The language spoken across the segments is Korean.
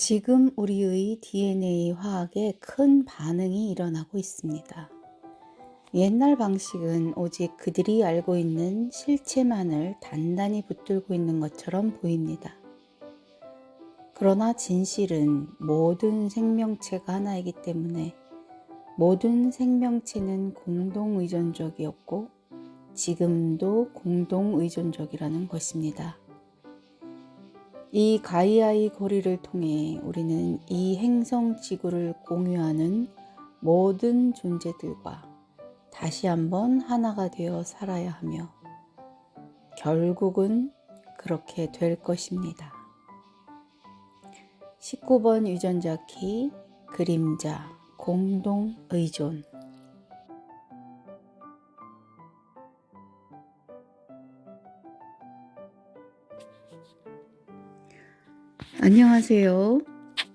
지금 우리의 DNA 화학에 큰 반응이 일어나고 있습니다. 옛날 방식은 오직 그들이 알고 있는 실체만을 단단히 붙들고 있는 것처럼 보입니다. 그러나 진실은 모든 생명체가 하나이기 때문에 모든 생명체는 공동의존적이었고 지금도 공동의존적이라는 것입니다. 이 가이아의 고리를 통해 우리는 이 행성 지구를 공유하는 모든 존재들과 다시 한번 하나가 되어 살아야 하며 결국은 그렇게 될 것입니다. 19번 유전자 키 그림자 공동의존. 안녕하세요.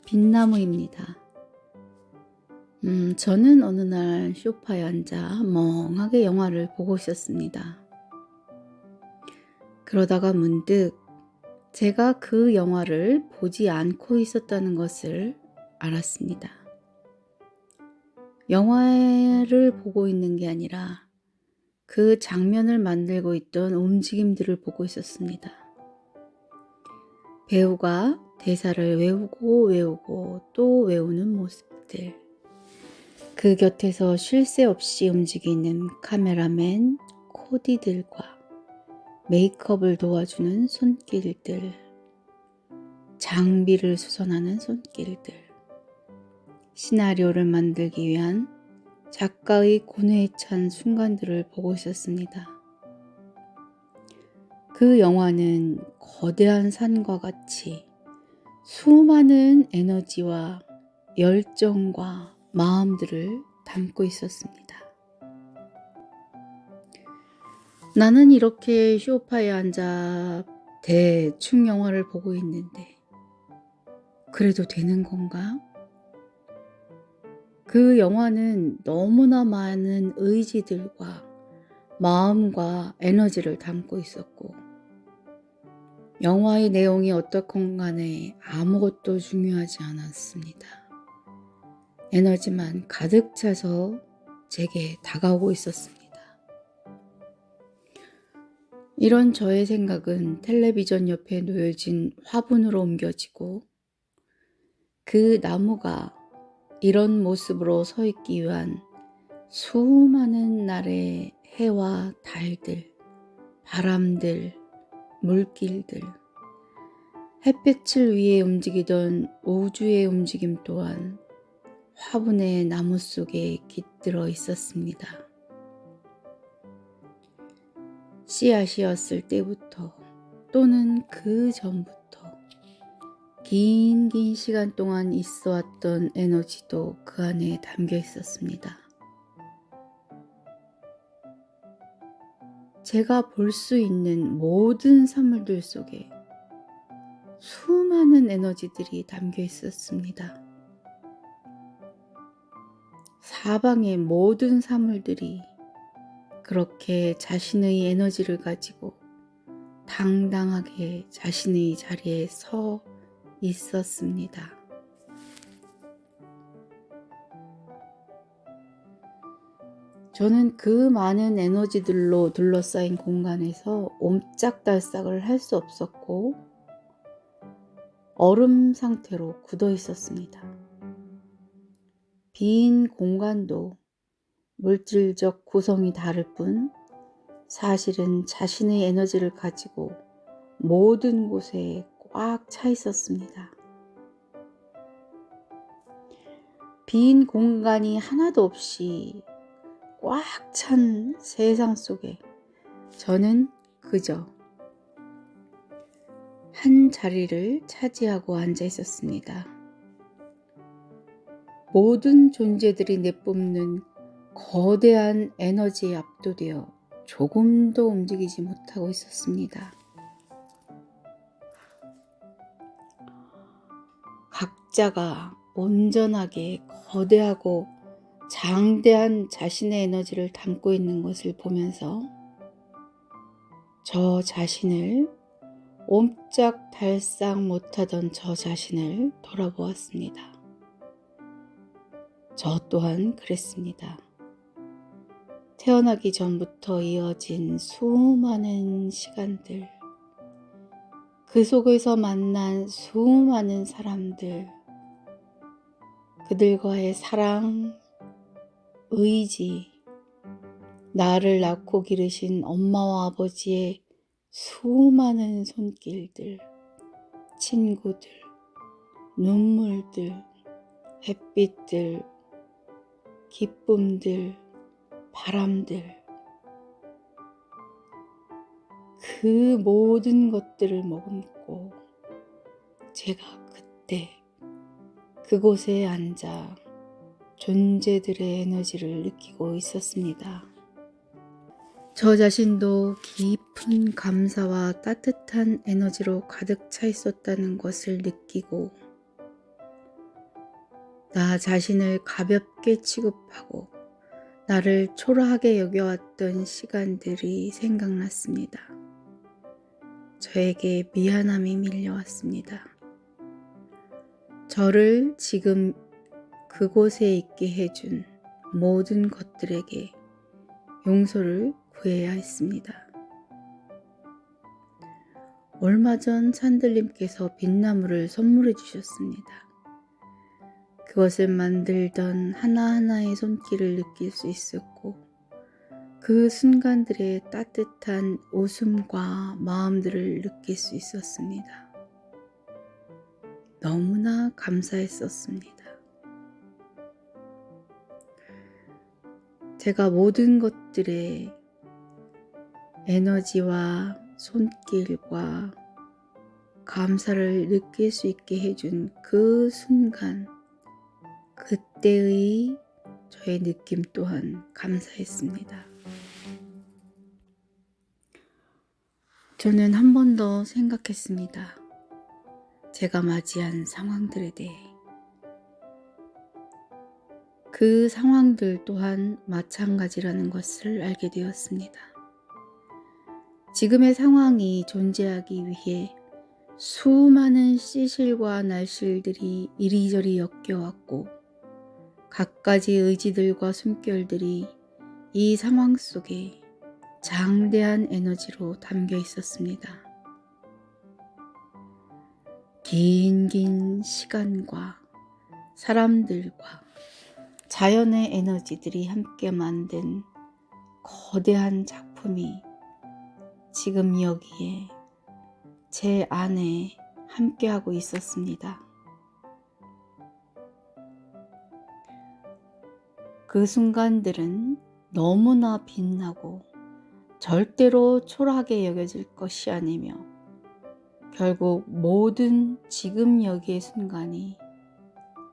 빛나무입니다. 저는 어느 날 소파에 앉아 멍하게 영화를 보고 있었습니다. 그러다가 문득 제가 그 영화를 보지 않고 있었다는 것을 알았습니다. 영화를 보고 있는 게 아니라 그 장면을 만들고 있던 움직임들을 보고 있었습니다. 배우가 대사를 외우고 또 외우는 모습들, 그 곁에서 쉴 새 없이 움직이는 카메라맨, 코디들과 메이크업을 도와주는 손길들, 장비를 수선하는 손길들, 시나리오를 만들기 위한 작가의 고뇌에 찬 순간들을 보고 있었습니다. 그 영화는 거대한 산과 같이 수많은 에너지와 열정과 마음들을 담고 있었습니다. 나는 이렇게 소파에 앉아 대충 영화를 보고 있는데 그래도 되는 건가? 그 영화는 너무나 많은 의지들과 마음과 에너지를 담고 있었고 영화의 내용이 어떻건 간에 아무것도 중요하지 않았습니다. 에너지만 가득 차서 제게 다가오고 있었습니다. 이런 저의 생각은 텔레비전 옆에 놓여진 화분으로 옮겨지고 그 나무가 이런 모습으로 서 있기 위한 수많은 날의 해와 달들, 바람들, 물길들, 햇볕을 위해 움직이던 우주의 움직임 또한 화분의 나무 속에 깃들어 있었습니다. 씨앗이었을 때부터 또는 그 전부터 긴 시간 동안 있어 왔던 에너지도 그 안에 담겨 있었습니다. 제가 볼 수 있는 모든 사물들 속에 수많은 에너지들이 담겨 있었습니다. 사방의 모든 사물들이 그렇게 자신의 에너지를 가지고 당당하게 자신의 자리에 서 있었습니다. 저는 그 많은 에너지들로 둘러싸인 공간에서 옴짝달싹을 할 수 없었고 얼음 상태로 굳어 있었습니다. 빈 공간도 물질적 구성이 다를 뿐 사실은 자신의 에너지를 가지고 모든 곳에 꽉 차 있었습니다. 빈 공간이 하나도 없이 꽉 찬 세상 속에 저는 그저 한 자리를 차지하고 앉아 있었습니다. 모든 존재들이 내뿜는 거대한 에너지에 압도되어 조금도 움직이지 못하고 있었습니다. 각자가 온전하게 거대하고 장대한 자신의 에너지를 담고 있는 것을 보면서 저 자신을 옴짝달싹 못하던 저 자신을 돌아보았습니다. 저 또한 그랬습니다. 태어나기 전부터 이어진 수많은 시간들, 그 속에서 만난 수많은 사람들, 그들과의 사랑, 의지, 나를 낳고 기르신 엄마와 아버지의 수많은 손길들, 친구들, 눈물들, 햇빛들, 기쁨들, 바람들, 그 모든 것들을 머금고 제가 그때 그곳에 앉아 존재들의 에너지를 느끼고 있었습니다. 저 자신도 깊은 감사와 따뜻한 에너지로 가득 차 있었다는 것을 느끼고 나 자신을 가볍게 취급하고 나를 초라하게 여겨왔던 시간들이 생각났습니다. 저에게 미안함이 밀려왔습니다. 저를 지금 그곳에 있게 해준 모든 것들에게 용서를 구해야 했습니다. 얼마 전 산들님께서 빗나무를 선물해 주셨습니다. 그것을 만들던 하나하나의 손길을 느낄 수 있었고 그 순간들의 따뜻한 웃음과 마음들을 느낄 수 있었습니다. 너무나 감사했었습니다. 제가 모든 것들의 에너지와 손길과 감사를 느낄 수 있게 해준 그 순간, 그때의 저의 느낌 또한 감사했습니다. 저는 한 번 더 생각했습니다. 제가 맞이한 상황들에 대해. 그 상황들 또한 마찬가지라는 것을 알게 되었습니다. 지금의 상황이 존재하기 위해 수많은 씨실과 날실들이 이리저리 엮여왔고 갖가지 의지들과 숨결들이 이 상황 속에 장대한 에너지로 담겨 있었습니다. 긴 시간과 사람들과 자연의 에너지들이 함께 만든 거대한 작품이 지금 여기에 제 안에 함께하고 있었습니다. 그 순간들은 너무나 빛나고 절대로 초라하게 여겨질 것이 아니며 결국 모든 지금 여기의 순간이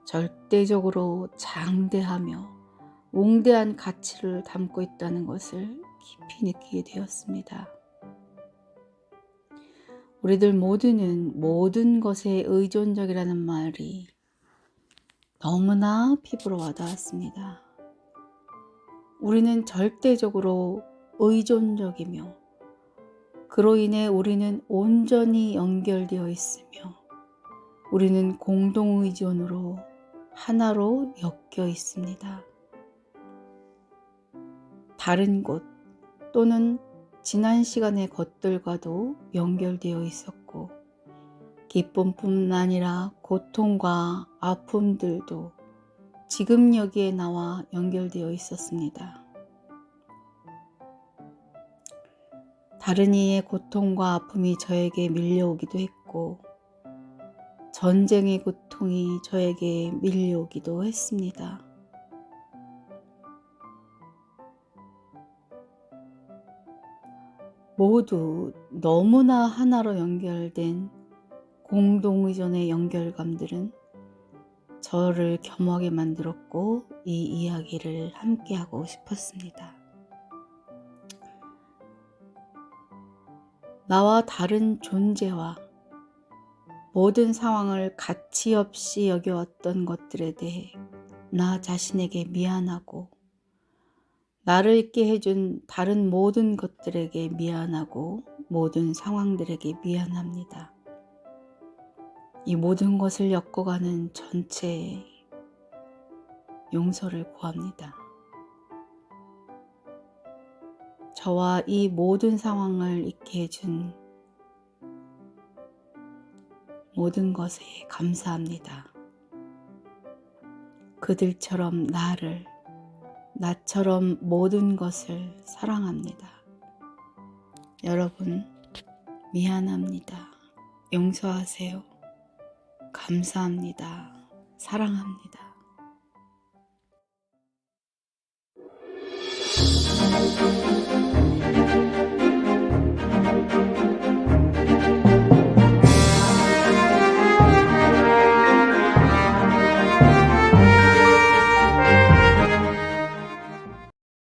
절대적으로 장대하며 웅대한 가치를 담고 있다는 것을 깊이 느끼게 되었습니다. 우리들 모두는 모든 것에 의존적이라는 말이 너무나 피부로 와닿았습니다. 우리는 절대적으로 의존적이며 그로 인해 우리는 온전히 연결되어 있으며 우리는 공동의존으로 하나로 엮여 있습니다. 다른 곳 또는 지난 시간의 것들과도 연결되어 있었고 기쁨뿐 아니라 고통과 아픔들도 지금 여기에 나와 연결되어 있었습니다. 다른 이의 고통과 아픔이 저에게 밀려오기도 했고 전쟁의 고통이 저에게 밀려오기도 했습니다. 모두 너무나 하나로 연결된 공동의존의 연결감들은 저를 겸허하게 만들었고 이 이야기를 함께하고 싶었습니다. 나와 다른 존재와 모든 상황을 가치 없이 여겨왔던 것들에 대해 나 자신에게 미안하고 나를 있게 해준 다른 모든 것들에게 미안하고 모든 상황들에게 미안합니다. 이 모든 것을 엮어가는 전체에 용서를 구합니다. 저와 이 모든 상황을 있게 해준 모든 것에 감사합니다. 그들처럼 나처럼 모든 것을 사랑합니다. 여러분, 미안합니다. 용서하세요. 감사합니다. 사랑합니다.